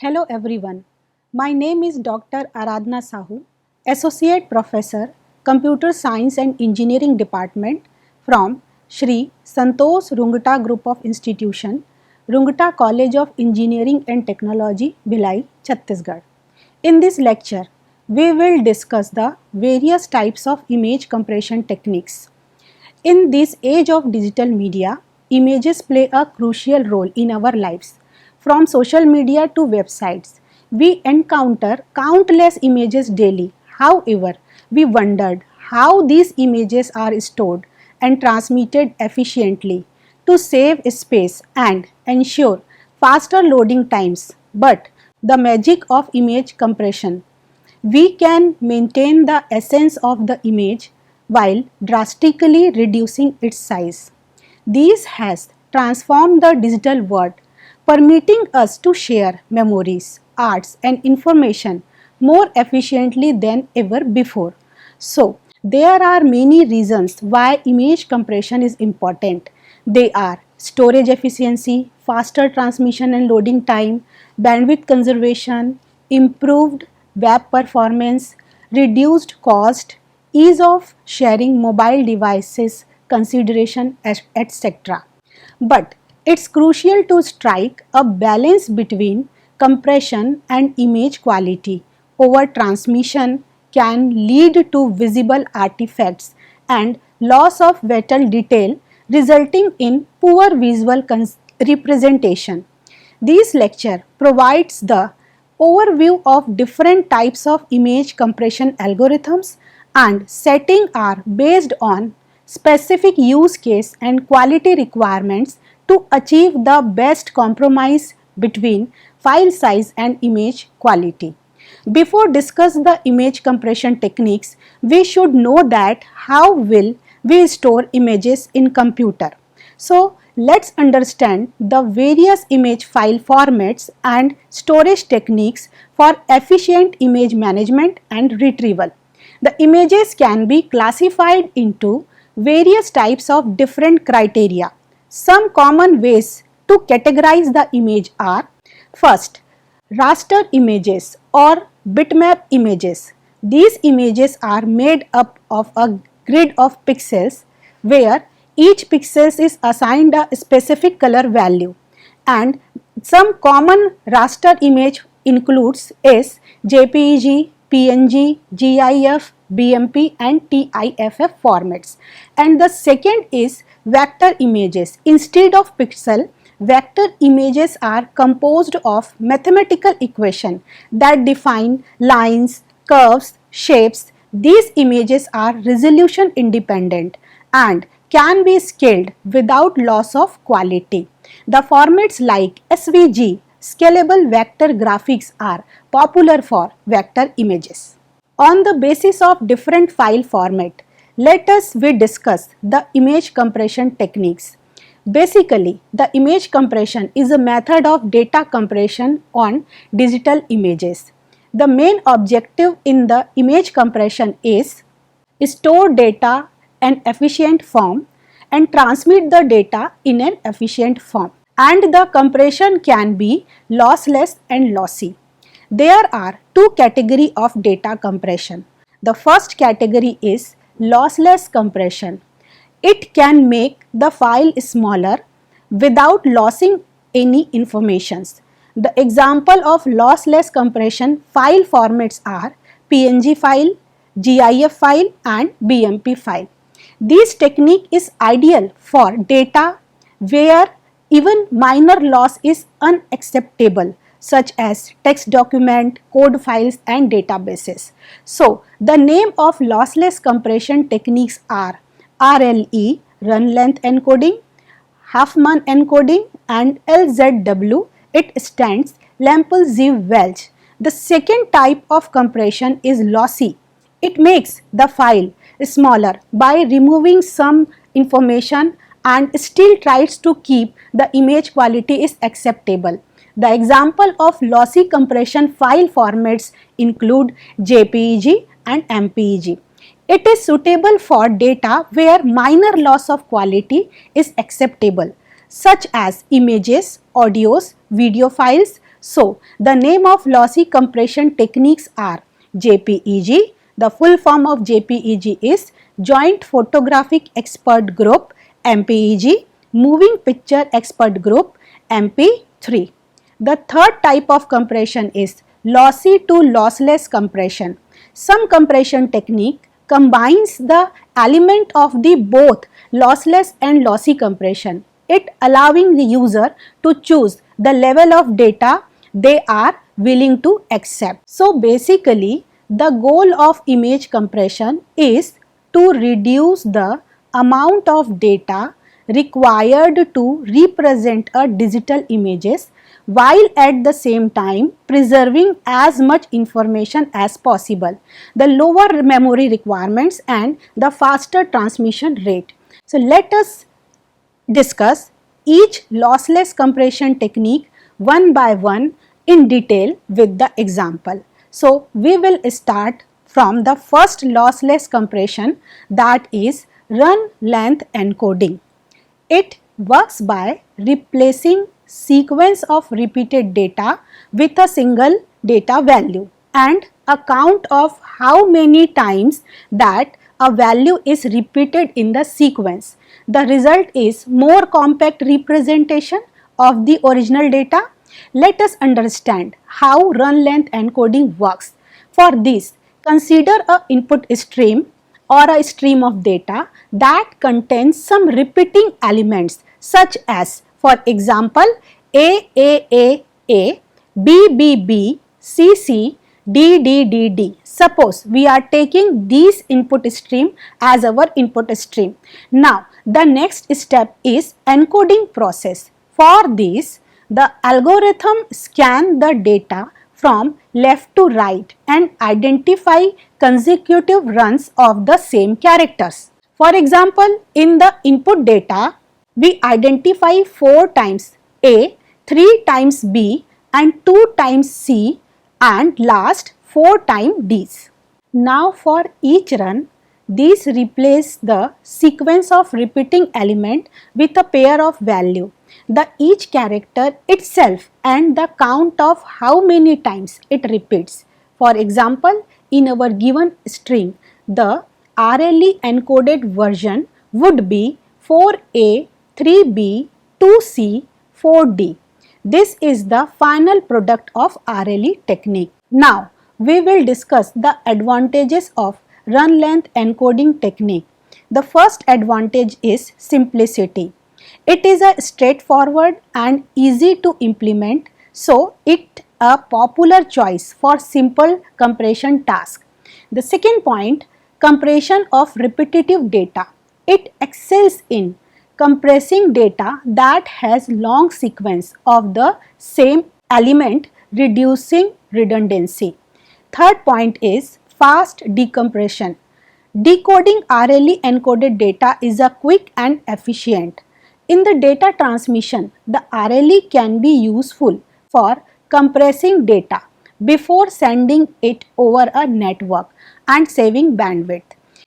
Hello everyone. My name is Dr. Aradhna Sahu, Associate Professor, Computer Science and Engineering Department from Shri Santosh Rungta Group of Institution, Rungta College of Engineering and Technology, Bhilai, Chhattisgarh. In this lecture, we will discuss the various types of image compression techniques. In this age of digital media, images play a crucial role in our lives. From social media to websites, we encounter countless images daily. However, we wondered how these images are stored and transmitted efficiently to save space and ensure faster loading times. But the magic of image compression, we can maintain the essence of the image while drastically reducing its size. This has transformed the digital world, permitting us to share memories, arts, and information more efficiently than ever before. So, there are many reasons why image compression is important. They are storage efficiency, faster transmission and loading time, bandwidth conservation, improved web performance, reduced cost, ease of sharing mobile devices, consideration, etc. But it's crucial to strike a balance between compression and image quality. Over transmission can lead to visible artifacts and loss of vital detail, resulting in poor visual representation. This lecture provides the overview of different types of image compression algorithms, and setting are based on specific use case and quality requirements to achieve the best compromise between file size and image quality. Before discuss the image compression techniques, we should know that how will we store images in computer. So let's understand the various image file formats and storage techniques for efficient image management and retrieval. The images can be classified into various types of different criteria. Some common ways to categorize the image are: first, raster images or bitmap images. These images are made up of a grid of pixels where each pixel is assigned a specific color value, and some common raster image includes JPEG, PNG, GIF, BMP and TIFF formats. And the second is vector images. Instead of pixel, vector images are composed of mathematical equations that define lines, curves, shapes. These images are resolution independent and can be scaled without loss of quality. The formats like SVG, scalable vector graphics, are popular for vector images. On the basis of different file format, let us discuss the image compression techniques. Basically, the image compression is a method of data compression on digital images. The main objective in the image compression is store data in efficient form and transmit the data in an efficient form. And the compression can be lossless and lossy. There are two categories of data compression. The first category is lossless compression. It can make the file smaller without losing any informations. The example of lossless compression file formats are PNG file, GIF file and BMP file. This technique is ideal for data where even minor loss is unacceptable, such as text document, code files and databases. So, the name of lossless compression techniques are RLE, run length encoding, Huffman encoding and LZW, it stands Lempel-Ziv-Welch. The second type of compression is lossy. It makes the file smaller by removing some information and still tries to keep the image quality is acceptable. The example of lossy compression file formats include JPEG and MPEG. It is suitable for data where minor loss of quality is acceptable, such as images, audios, video files. So, the name of lossy compression techniques are JPEG. The full form of JPEG is Joint Photographic Expert Group, MPEG, Moving Picture Expert Group, MP3. The third type of compression is lossy to lossless compression. Some compression technique combines the element of the both lossless and lossy compression, it allowing the user to choose the level of data they are willing to accept. So basically, the goal of image compression is to reduce the amount of data required to represent a digital images while at the same time preserving as much information as possible, the lower memory requirements and the faster transmission rate. So let us discuss each lossless compression technique one by one in detail with the example. So we will start from the first lossless compression, that is run length encoding. It works by replacing sequence of repeated data with a single data value and a count of how many times that a value is repeated in the sequence. The result is more compact representation of the original data. Let us understand how run length encoding works. For this, consider an input stream or a stream of data that contains some repeating elements such as, for example, A, B, B, C, D. Suppose we are taking these input stream as our input stream. Now, the next step is encoding process. For this, the algorithm scan the data from left to right and identify consecutive runs of the same characters. For example, in the input data, we identify 4 times A, 3 times B and 2 times C and last 4 times D's. Now for each run, these replace the sequence of repeating element with a pair of value, the each character itself and the count of how many times it repeats. For example, in our given string, the RLE encoded version would be 4A, 3B, 2C, 4D. This is the final product of RLE technique. Now, we will discuss the advantages of run length encoding technique. The first advantage is simplicity. It is a straightforward and easy to implement, so it a popular choice for simple compression task. The second point, compression of repetitive data. It excels in compressing data that has long sequence of the same element, reducing redundancy. Third point is fast decompression. Decoding RLE encoded data is a quick and efficient. In the data transmission, the RLE can be useful for compressing data before sending it over a network and saving bandwidth.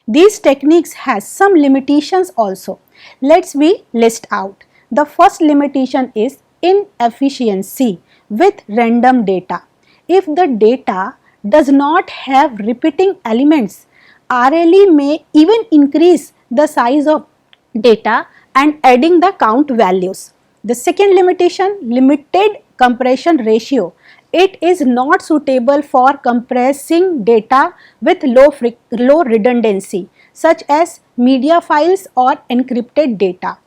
These techniques has some limitations also. Let's we list out. The first limitation is inefficiency with random data. If the data does not have repeating elements, RLE may even increase the size of data and adding the count values. The second limitation, limited compression ratio. It is not suitable for compressing data with low redundancy such as media files or encrypted data.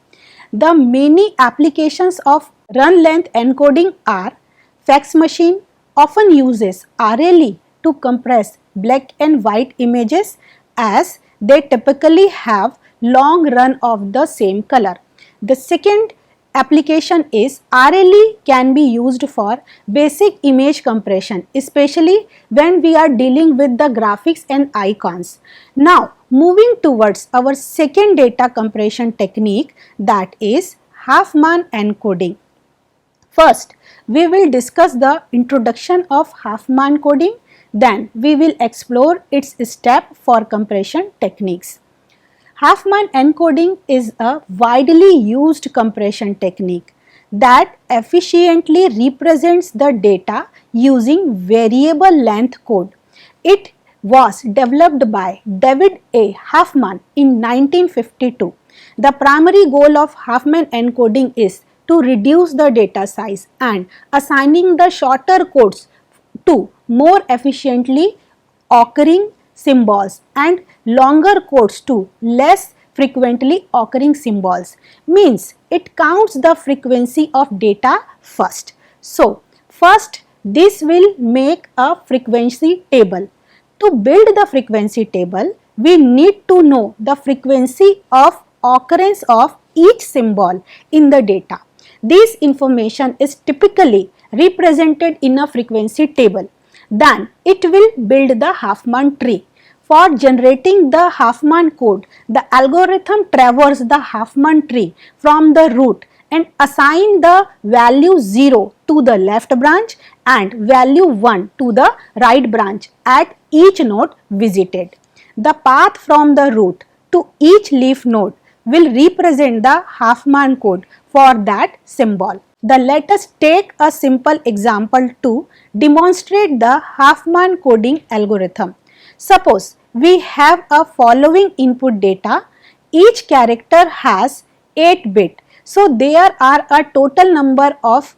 The many applications of run length encoding are fax machine often uses RLE to compress black and white images as they typically have long run of the same color. The second application is RLE can be used for basic image compression, especially when we are dealing with the graphics and icons. Now moving towards our second data compression technique, that is Huffman encoding. First, we will discuss the introduction of Huffman coding, then we will explore its step for compression techniques. Huffman encoding is a widely used compression technique. that efficiently represents the data using variable length code. It was developed by David A. Huffman in 1952. The primary goal of Huffman encoding is to reduce the data size and assigning the shorter codes to more efficiently occurring symbols and longer codes to less frequently occurring symbols. Means it counts the frequency of data first. So, first this will make a frequency table. To build the frequency table, we need to know the frequency of occurrence of each symbol in the data. This information is typically represented in a frequency table. Then it will build the Huffman tree. For generating the Huffman code, the algorithm traverses the Huffman tree from the root and assign the value 0 to the left branch and value 1 to the right branch at each node visited. The path from the root to each leaf node will represent the Huffman code for that symbol. Let us take a simple example to demonstrate the Huffman coding algorithm. Suppose we have a following input data. Each character has 8 bits. So there are a total number of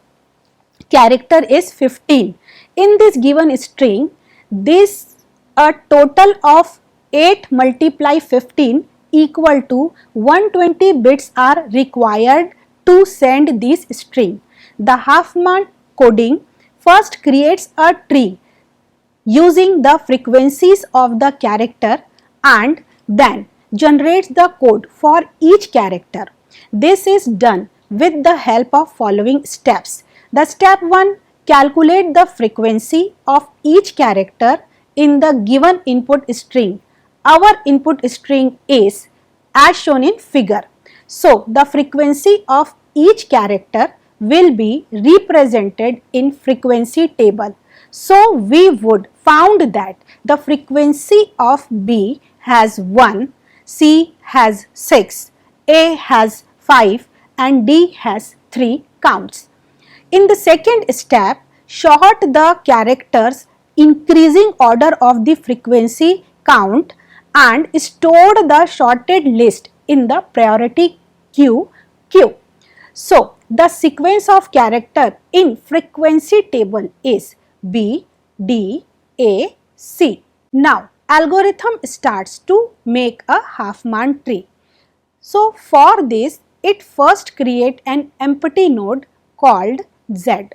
character is 15. In this given string, this a total of 8 multiply 15 equal to 120 bits are required to send this string. The Huffman coding first creates a tree using the frequencies of the character and then generates the code for each character. This is done with the help of following steps. The step 1, calculate the frequency of each character in the given input string. Our input string is as shown in figure. So, the frequency of each character will be represented in frequency table. So, we would found that the frequency of B has 1, C has 6, A has 5 and D has 3 counts. In the second step, sort the characters increasing order of the frequency count and stored the sorted list in the priority queue. So, the sequence of character in frequency table is B, D, A, C. Now, algorithm starts to make a Huffman tree. So, for this, it first create an empty node called Z.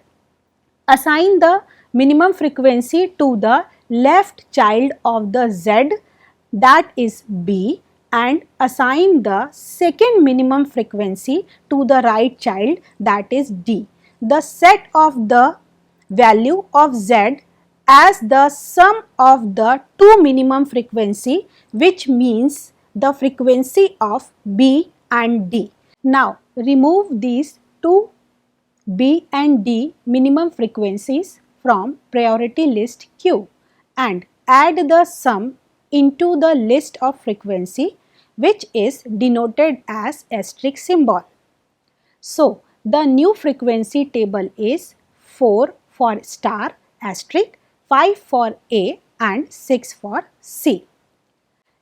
Assign the minimum frequency to the left child of the Z, that is B, and assign the second minimum frequency to the right child, that is D. The set of the value of Z as the sum of the two minimum frequency, which means the frequency of B and D. Now, remove these two B and D minimum frequencies from priority list queue and add the sum into the list of frequency, which is denoted as asterisk symbol. So, the new frequency table is 4 for star asterisk, 5 for A and 6 for C.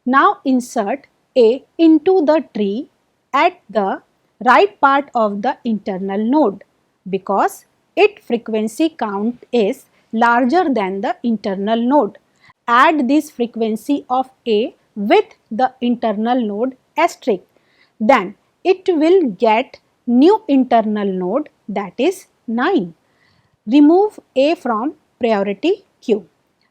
Now insert A into the tree at the right part of the internal node because its frequency count is larger than the internal node. Add this frequency of A with the internal node asterisk. Then it will get new internal node, that is 9. Remove A from priority queue.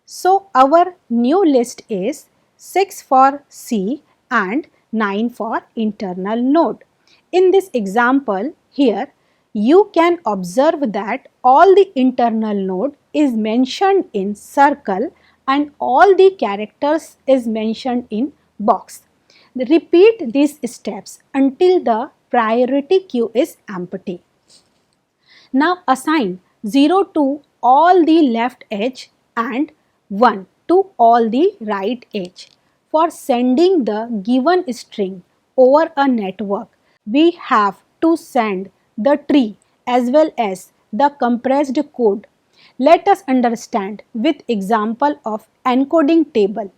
So, our new list is 6 for C and 9 for internal node. In this example here, you can observe that all the internal node is mentioned in circle and all the characters is mentioned in box. Repeat these steps until the priority queue is empty. Now assign 0 to all the left edge and 1 to all the right edge. For sending the given string over a network, we have to send the tree as well as the compressed code. Let us understand with example of encoding table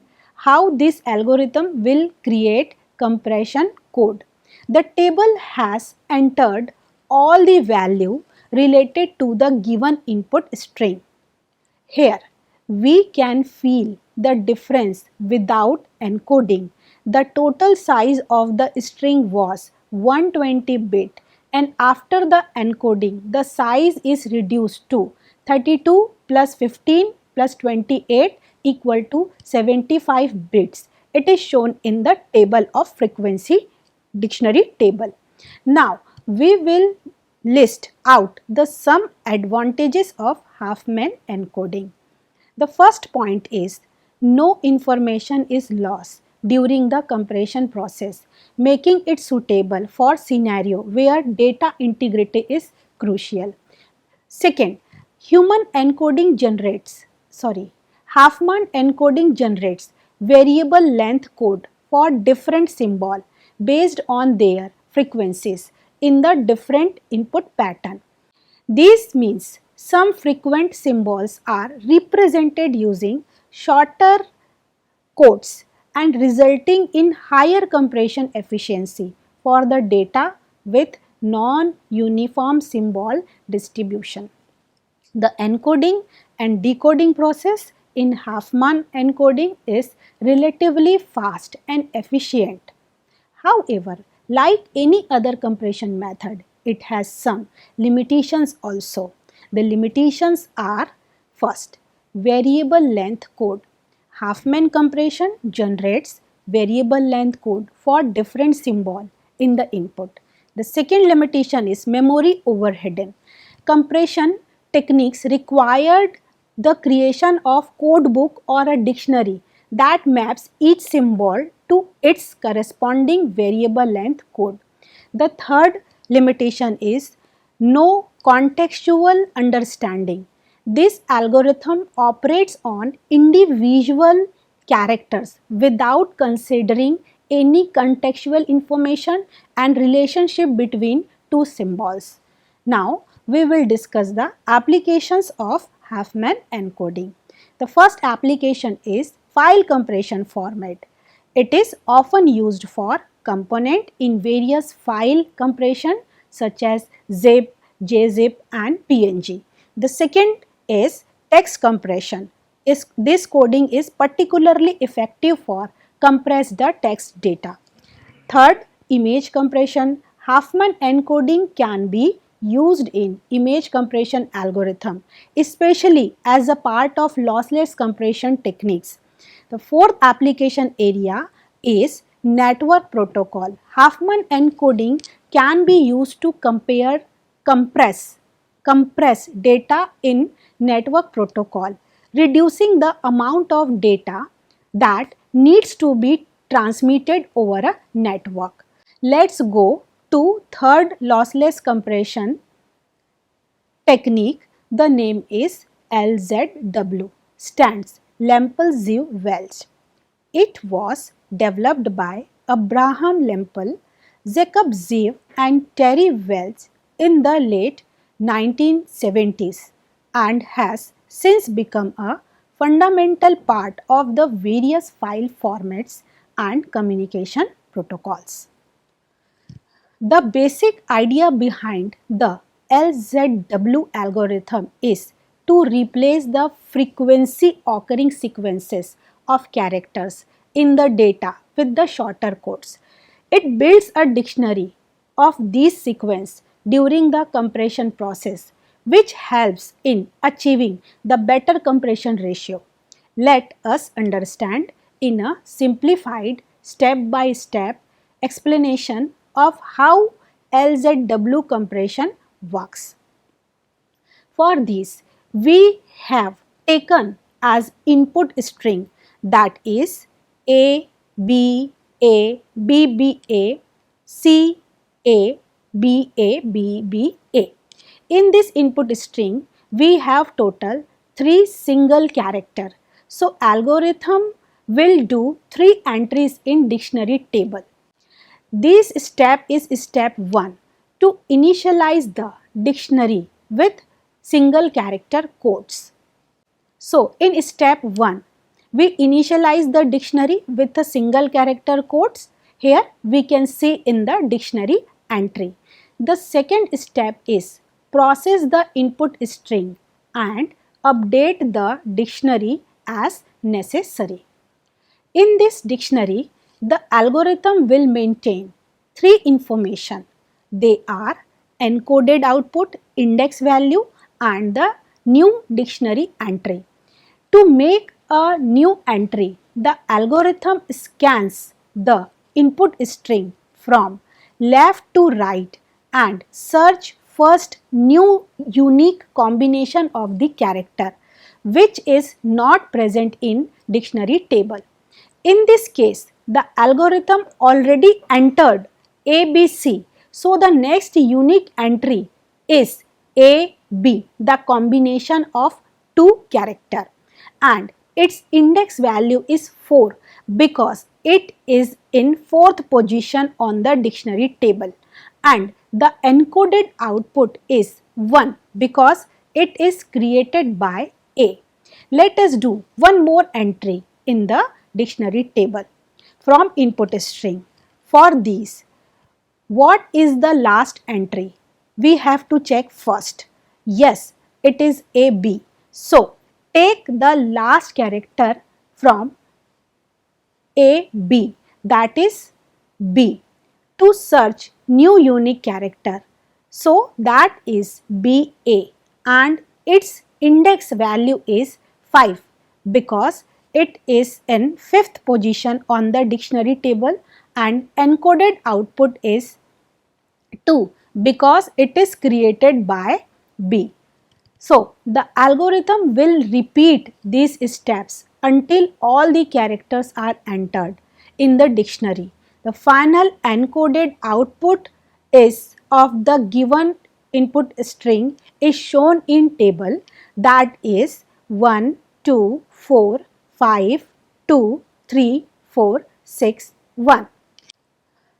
how this algorithm will create compression code. The table has entered all the value related to the given input string. Here, we can feel the difference without encoding. The total size of the string was 120 bit, and after the encoding, the size is reduced to 32 plus 15 plus 28 equal to 75 bits. It is shown in the table of frequency dictionary table. Now, we will list out the some advantages of Huffman encoding. The first point is no information is lost during the compression process, making it suitable for scenario where data integrity is crucial. Second, Huffman encoding generates variable length code for different symbol based on their frequencies in the different input pattern. This means some frequent symbols are represented using shorter codes and resulting in higher compression efficiency for the data with non-uniform symbol distribution. The encoding and decoding process in Huffman encoding is relatively fast and efficient. However, like any other compression method, it has some limitations also. The limitations are: first, variable length code. Huffman compression generates variable length code for different symbol in the input. The second limitation is memory overheading. Compression techniques required the creation of code book or a dictionary that maps each symbol to its corresponding variable length code. The third limitation is no contextual understanding. This algorithm operates on individual characters without considering any contextual information and relationship between two symbols. Now, we will discuss the applications of Huffman encoding. The first application is file compression format. It is often used for component in various file compression such as zip, gzip and png. The second is text compression. This coding is particularly effective for compress the text data. Third, image compression. Huffman encoding can be used in image compression algorithm, especially as a part of lossless compression techniques. The fourth application area is network protocol. Huffman encoding can be used to compress data in network protocol, reducing the amount of data that needs to be transmitted over a network. Let's go to third lossless compression technique. The name is LZW, stands Lempel-Ziv-Welch. It was developed by Abraham Lempel, Jacob Ziv and Terry Welch in the late 1970s and has since become a fundamental part of the various file formats and communication protocols. The basic idea behind the LZW algorithm is to replace the frequency occurring sequences of characters in the data with the shorter codes. It builds a dictionary of these sequences during the compression process, which helps in achieving the better compression ratio. Let us understand in a simplified step-by-step explanation of how LZW compression works. For this, we have taken as input string that is A, B, A, B, B, A, C, A, B, A, B, B, A. In this input string, we have total 3 single character. So, algorithm will do 3 entries in dictionary table. This step is step 1 to initialize the dictionary with single character codes. So in step 1, we initialize the dictionary with a single character codes. Here we can see in the dictionary entry. The second step is process the input string and update the dictionary as necessary. In this dictionary, the algorithm will maintain three information. They are encoded output, index value and the new dictionary entry. To make a new entry, the algorithm scans the input string from left to right and search first new unique combination of the character which is not present in dictionary table. In this case, the algorithm already entered ABC. So the next unique entry is AB, the combination of two character, and its index value is 4 because it is in 4th position on the dictionary table, and the encoded output is 1 because it is created by A. Let us do one more entry in the dictionary table from input string. For these, what is the last entry? We have to check first. Yes, it is AB. So, take the last character from AB, that is B, to search new unique character. So, that is BA and its index value is 5 because it is in 5th position on the dictionary table, and encoded output is 2 because it is created by B. So, the algorithm will repeat these steps until all the characters are entered in the dictionary. The final encoded output is of the given input string is shown in table, that is 1, 2, 4, 5, 2, 3, 4, 6, 1.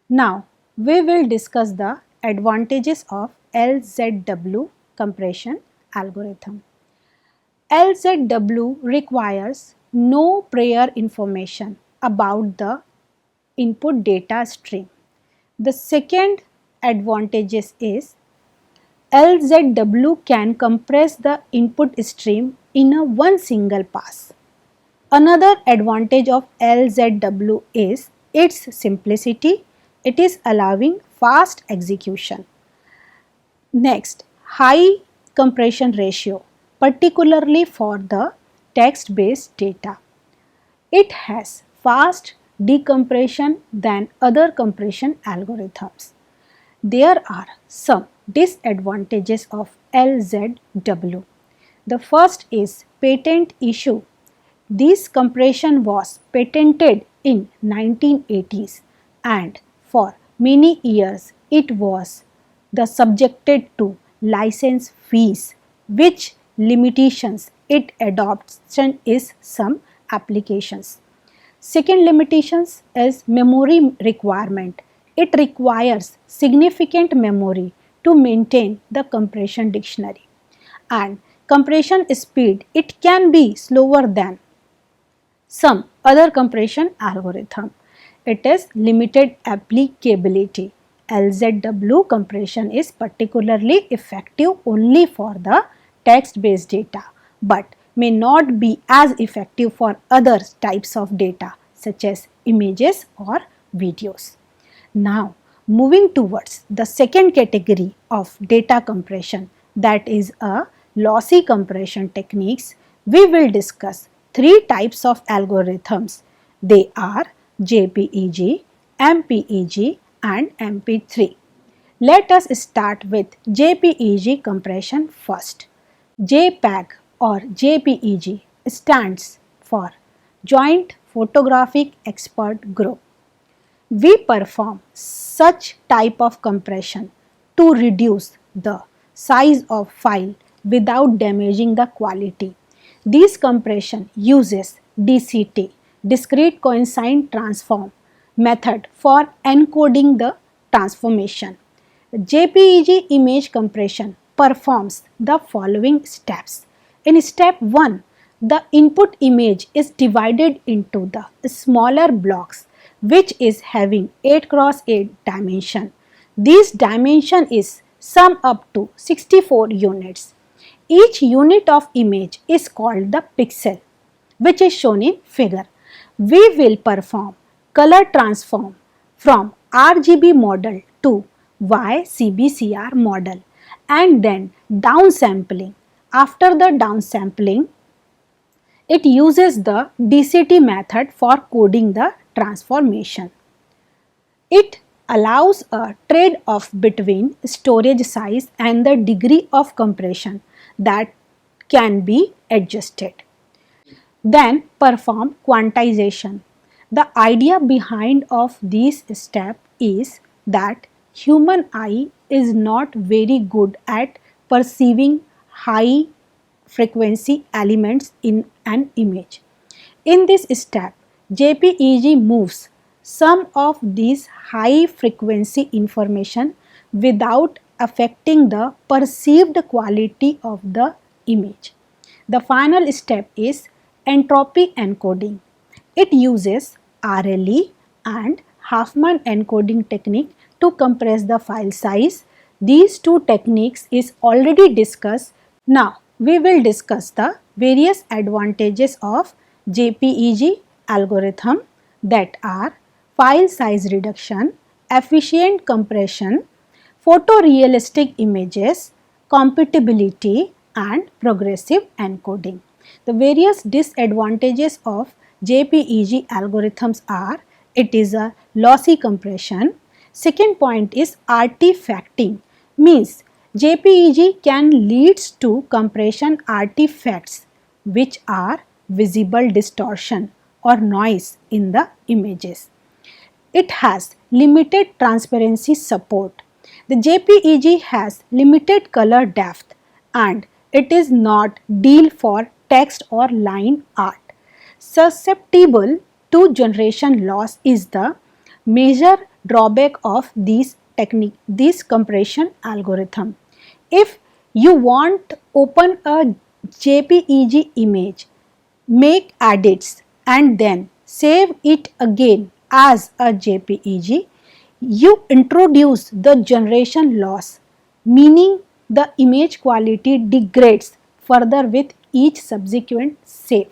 Now, we will discuss the advantages of LZW compression algorithm. LZW requires no prior information about the input data stream. The second advantages is LZW can compress the input stream in a one single pass. Another advantage of LZW is its simplicity. It is allowing fast execution. Next, high compression ratio, particularly for the text-based data. It has fast decompression than other compression algorithms. There are some disadvantages of LZW. The first is patent issue. This compression was patented in 1980s and for many years it was subjected to license fees, which limitations it adopts is some applications. Second limitations is memory requirement. It requires significant memory to maintain the compression dictionary, and compression speed, it can be slower than some other compression algorithm. It is limited applicability. LZW compression is particularly effective only for the text-based data, but may not be as effective for other types of data such as images or videos. Now, moving towards the second category of data compression, that is a lossy compression techniques, we will discuss three types of algorithms. They are JPEG, MPEG and MP3. Let us start with JPEG compression first. JPEG or JPEG stands for Joint Photographic Expert Group. We perform such type of compression to reduce the size of file without damaging the quality. This compression uses DCT, discrete cosine transform method for encoding the transformation. JPEG image compression performs the following steps. In step 1, the input image is divided into the smaller blocks which is having 8 cross 8 dimension. This dimension is sum up to 64 units. Each unit of image is called the pixel, which is shown in figure. We will perform color transform from RGB model to YCBCR model and then downsampling. After the downsampling, it uses the DCT method for coding the transformation. It allows a trade-off between storage size and the degree of compression that can be adjusted. Then perform quantization. The idea behind of this step is that human eye is not very good at perceiving high frequency elements in an image. In this step, JPEG moves some of these high frequency information without affecting the perceived quality of the image. The final step is entropy encoding. It uses RLE and Huffman encoding technique to compress the file size. These two techniques is already discussed. Now we will discuss the various advantages of JPEG algorithm, that are file size reduction, efficient compression, photorealistic images, compatibility and progressive encoding. The various disadvantages of JPEG algorithms are: it is a lossy compression. Second point is artifacting, means JPEG can leads to compression artifacts which are visible distortion or noise in the images. It has limited transparency support. The JPEG has limited color depth and it is not deal for text or line art. Susceptible to generation loss is the major drawback of this compression algorithm. If you want open a JPEG image, make edits and then save it again as a JPEG, you introduce the generation loss, meaning the image quality degrades further with each subsequent save.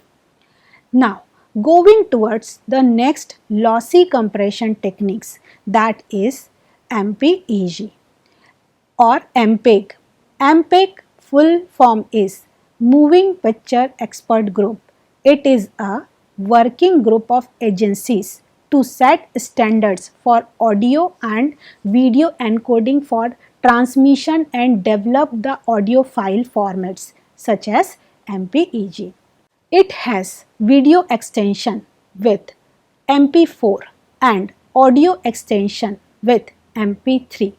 Now, going towards the next lossy compression techniques, that is MPEG or MPEG. MPEG full form is Moving Picture Expert Group. It is a working group of agencies to set standards for audio and video encoding for transmission and develop the audio file formats such as MPEG. It has video extension with MP4 and audio extension with MP3.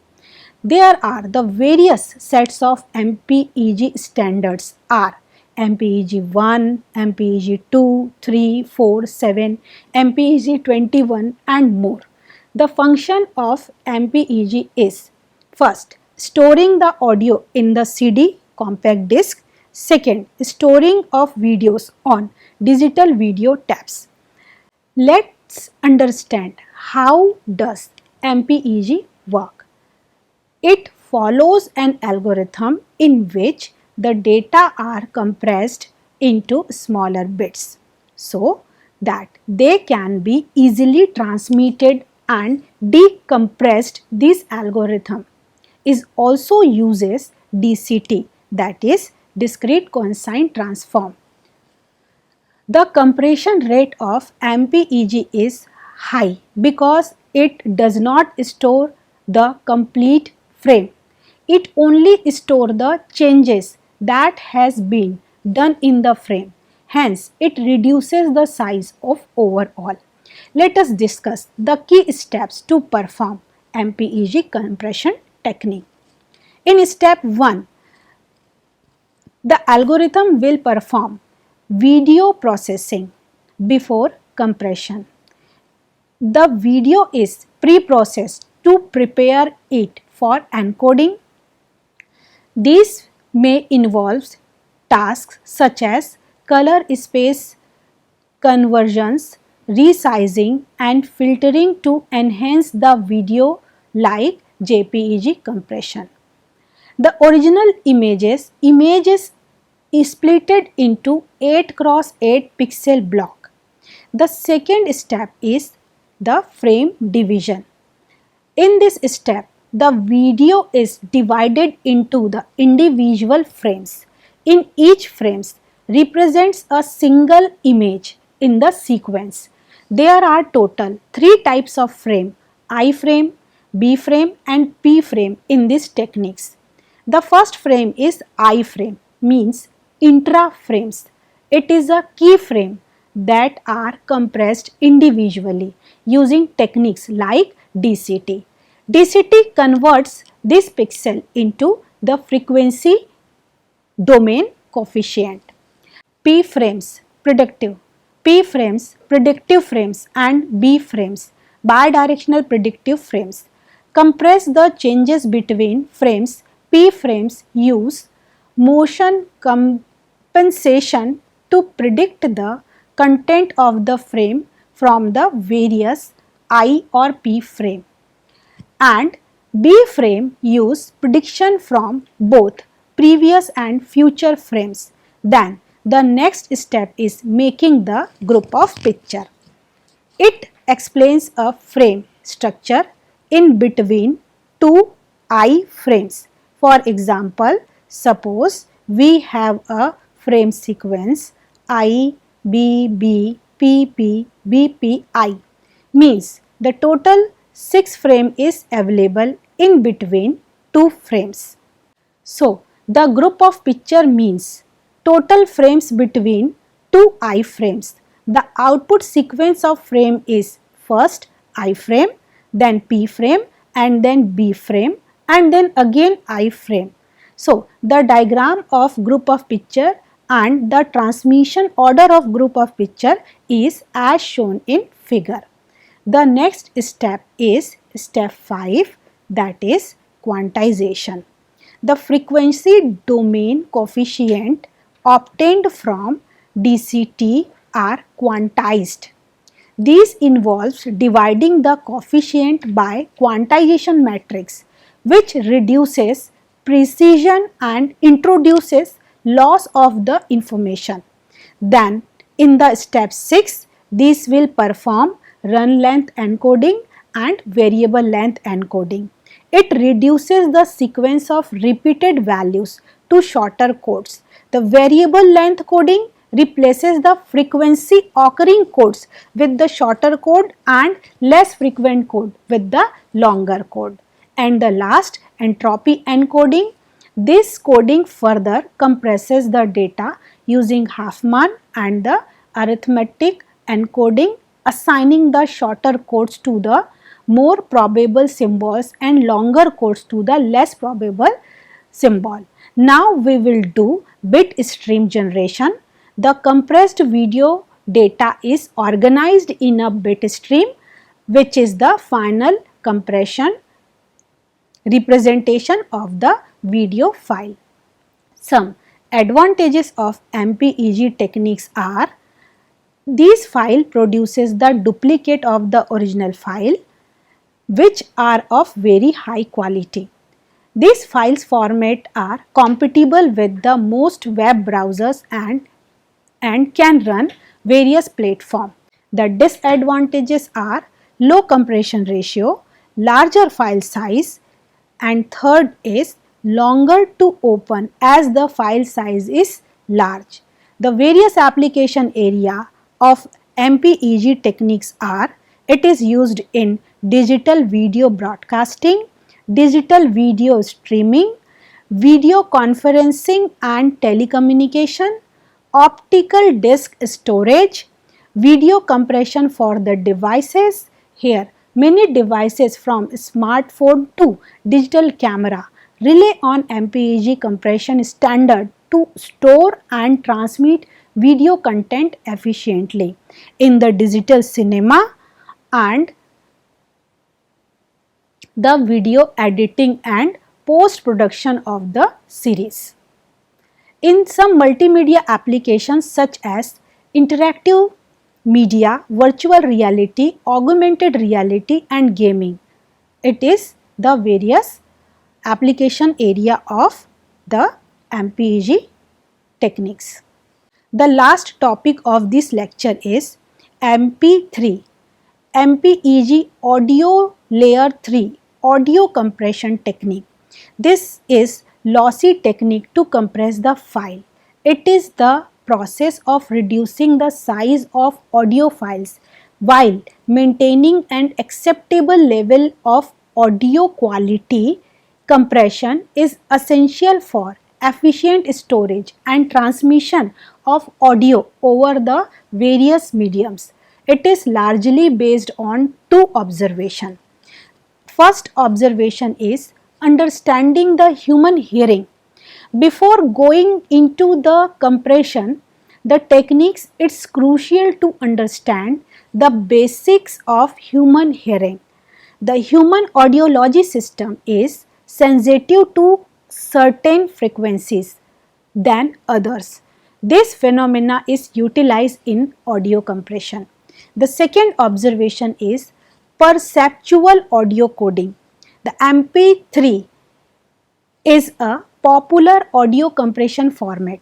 There are the various sets of MPEG standards are MPEG 1, MPEG 2, 3, 4, 7, MPEG 21 and more. The function of MPEG is: first, storing the audio in the CD compact disc. Second, storing of videos on digital video tapes. Let's understand how does MPEG work. It follows an algorithm in which the data are compressed into smaller bits so that they can be easily transmitted and decompressed. This algorithm is also uses DCT, that is discrete cosine transform. The compression rate of MPEG is high because it does not store the complete frame. It only stores the changes that has been done in the frame. Hence, it reduces the size of overall. Let us discuss the key steps to perform MPEG compression technique. In step 1, the algorithm will perform video processing before compression. The video is pre-processed to prepare it for encoding. These may involve tasks such as color space conversions, resizing and filtering to enhance the video like JPEG compression. The original image is splitted into 8 cross 8 pixel block. The second step is the frame division. In this step, the video is divided into the individual frames. In each frame represents a single image in the sequence. There are total 3 types of frame: I frame, B frame and P frame in these techniques. The first frame is I frame, means intra frames. It is a key frame that are compressed individually using techniques like DCT. DCT converts this pixel into the frequency domain coefficient. P frames predictive. P frames predictive frames and B frames bidirectional predictive frames. Compress the changes between frames. P frames use motion compensation to predict the content of the frame from the various I or P frame, and B frame use prediction from both previous and future frames. Then the next step is making the group of picture. It explains a frame structure in between two I frames. For example, suppose we have a frame sequence I, B, B, P, P, B, P, I, means the total 6 frame is available in between two frames. So, the group of picture means total frames between two I frames. The output sequence of frame is first I frame, then P frame and then B frame and then again I frame. So, the diagram of group of picture and the transmission order of group of picture is as shown in figure. The next step is step 5, that is quantization. The frequency domain coefficient obtained from DCT are quantized. This involves dividing the coefficient by quantization matrix, which reduces precision and introduces loss of the information. Then in the step 6, this will perform run length encoding and variable length encoding. It reduces the sequence of repeated values to shorter codes. The variable length coding replaces the frequency occurring codes with the shorter code and less frequent code with the longer code. And the last, entropy encoding. This coding further compresses the data using Huffman and the arithmetic encoding, assigning the shorter codes to the more probable symbols and longer codes to the less probable symbol. Now we will do bit stream generation. The compressed video data is organized in a bit stream, which is the final compression representation of the video file. Some advantages of MPEG techniques are: this file produces the duplicate of the original file, which are of very high quality. These files format are compatible with the most web browsers and can run various platforms. The disadvantages are low compression ratio, larger file size, and third is longer to open as the file size is large. The various application area of MPEG techniques are: it is used in digital video broadcasting, digital video streaming, video conferencing and telecommunication, optical disk storage, video compression for the devices. Here, many devices from smartphone to digital camera rely on MPEG compression standard to store and transmit video content efficiently. In the digital cinema and the video editing and post-production of the series. In some multimedia applications such as interactive media, virtual reality, augmented reality and gaming, it is the various application area of the MPEG techniques. The last topic of this lecture is MP3, MPEG audio layer 3 audio compression technique. This is lossy technique to compress the file. It is the process of reducing the size of audio files while maintaining an acceptable level of audio quality. Compression is essential for efficient storage and transmission of audio over the various mediums. It is largely based on two observations. First observation is understanding the human hearing. Before going into the compression, the techniques, it's crucial to understand the basics of human hearing. The human audiology system is sensitive to certain frequencies than others. This phenomena is utilized in audio compression. The second observation is perceptual audio coding. The MP3 is a popular audio compression format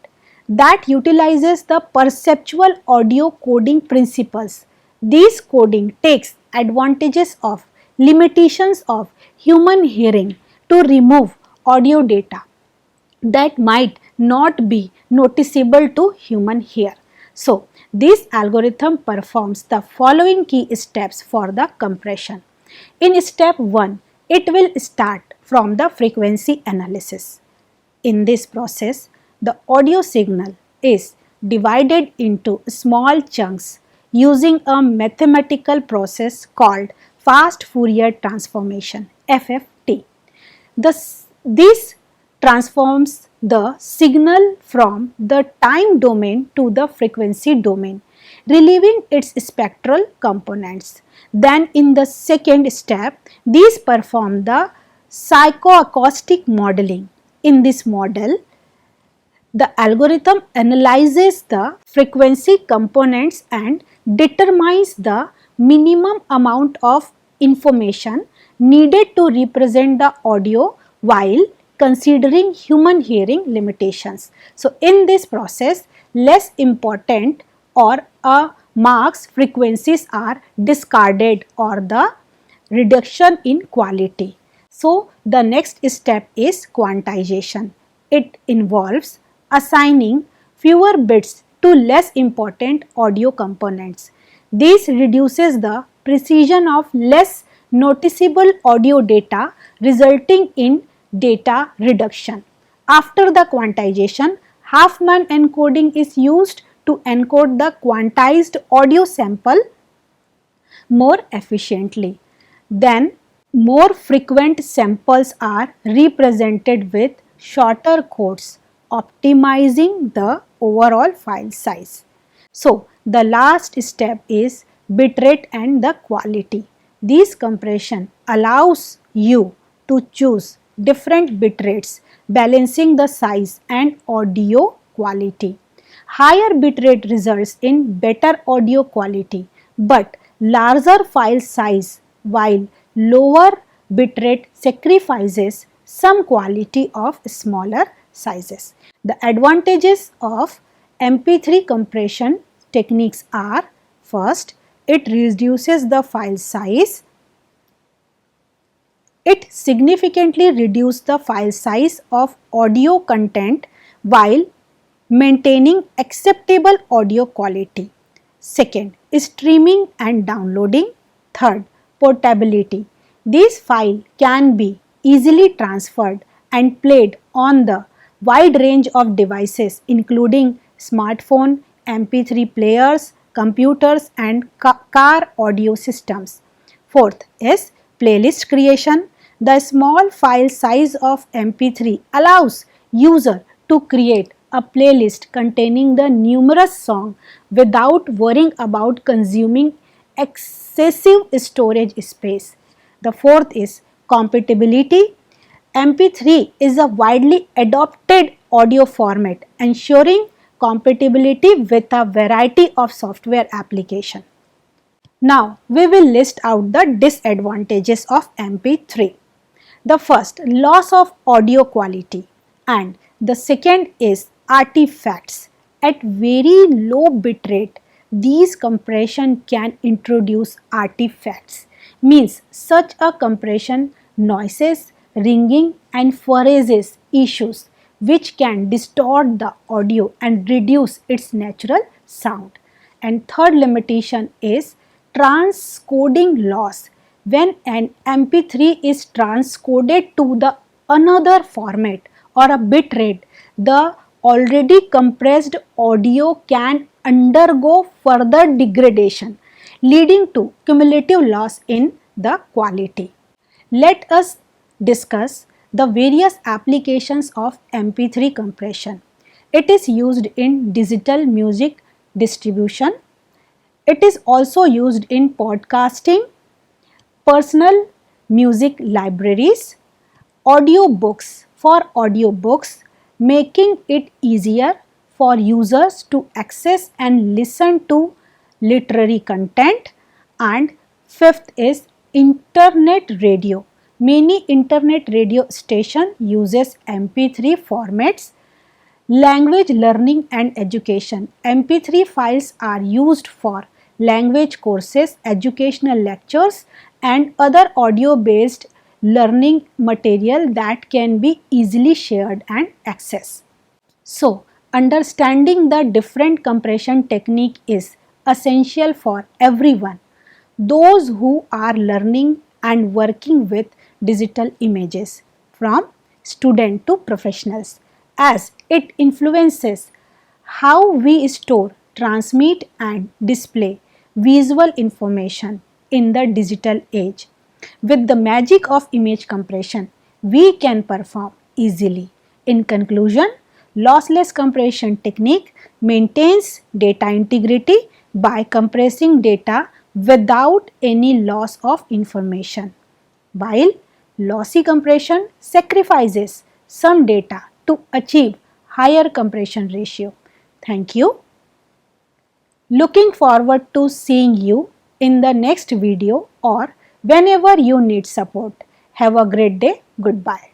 that utilizes the perceptual audio coding principles. This coding takes advantages of limitations of human hearing to remove audio data that might not be noticeable to human ear. So, this algorithm performs the following key steps for the compression. In step 1, it will start from the frequency analysis. In this process, the audio signal is divided into small chunks using a mathematical process called fast Fourier transformation (FFT). This transforms the signal from the time domain to the frequency domain, relieving its spectral components. Then in the second step, these perform the psychoacoustic modeling. In this model, the algorithm analyzes the frequency components and determines the minimum amount of information needed to represent the audio while considering human hearing limitations. So, in this process, less important or a marks frequencies are discarded or the reduction in quality. So, the next step is quantization. It involves assigning fewer bits to less important audio components. This reduces the precision of less noticeable audio data, resulting in data reduction. After the quantization, Huffman encoding is used to encode the quantized audio sample more efficiently. Then, more frequent samples are represented with shorter codes, optimizing the overall file size. So, the last step is bitrate and the quality. This compression allows you to choose different bitrates, balancing the size and audio quality. Higher bitrate results in better audio quality, but larger file size, while lower bitrate sacrifices some quality of smaller sizes. The advantages of MP3 compression techniques are: first, it reduces the file size. It significantly reduces the file size of audio content while maintaining acceptable audio quality. Second, streaming and downloading. Third, portability. This file can be easily transferred and played on the wide range of devices including smartphone, MP3 players, computers and car audio systems. Fourth is playlist creation. The small file size of MP3 allows user to create a playlist containing the numerous songs without worrying about consuming excessive storage space. The fourth is compatibility. MP3 is a widely adopted audio format, ensuring compatibility with a variety of software applications. Now, we will list out the disadvantages of MP3. The first, loss of audio quality, and the second is artifacts. At very low bitrate, these compression can introduce artifacts, means such a compression noises, ringing and phrases issues which can distort the audio and reduce its natural sound. And third limitation is transcoding loss. When an MP3 is transcoded to the another format or a bitrate, the already compressed audio can undergo further degradation, leading to cumulative loss in the quality. Let us discuss the various applications of MP3 compression. It is used in digital music distribution. It is also used in podcasting, personal music libraries, audiobooks for audiobooks, making it easier for users to access and listen to literary content. And fifth is internet radio. Many internet radio station uses MP3 formats. Language learning and education. MP3 files are used for language courses, educational lectures and other audio based learning material that can be easily shared and accessed. So, understanding the different compression technique is essential for everyone, those who are learning and working with digital images, from student to professionals, as it influences how we store, transmit and display visual information in the digital age. With the magic of image compression, we can perform easily. In conclusion, lossless compression technique maintains data integrity by compressing data without any loss of information, while lossy compression sacrifices some data to achieve higher compression ratio. Thank you. Looking forward to seeing you in the next video or whenever you need support. Have a great day. Goodbye.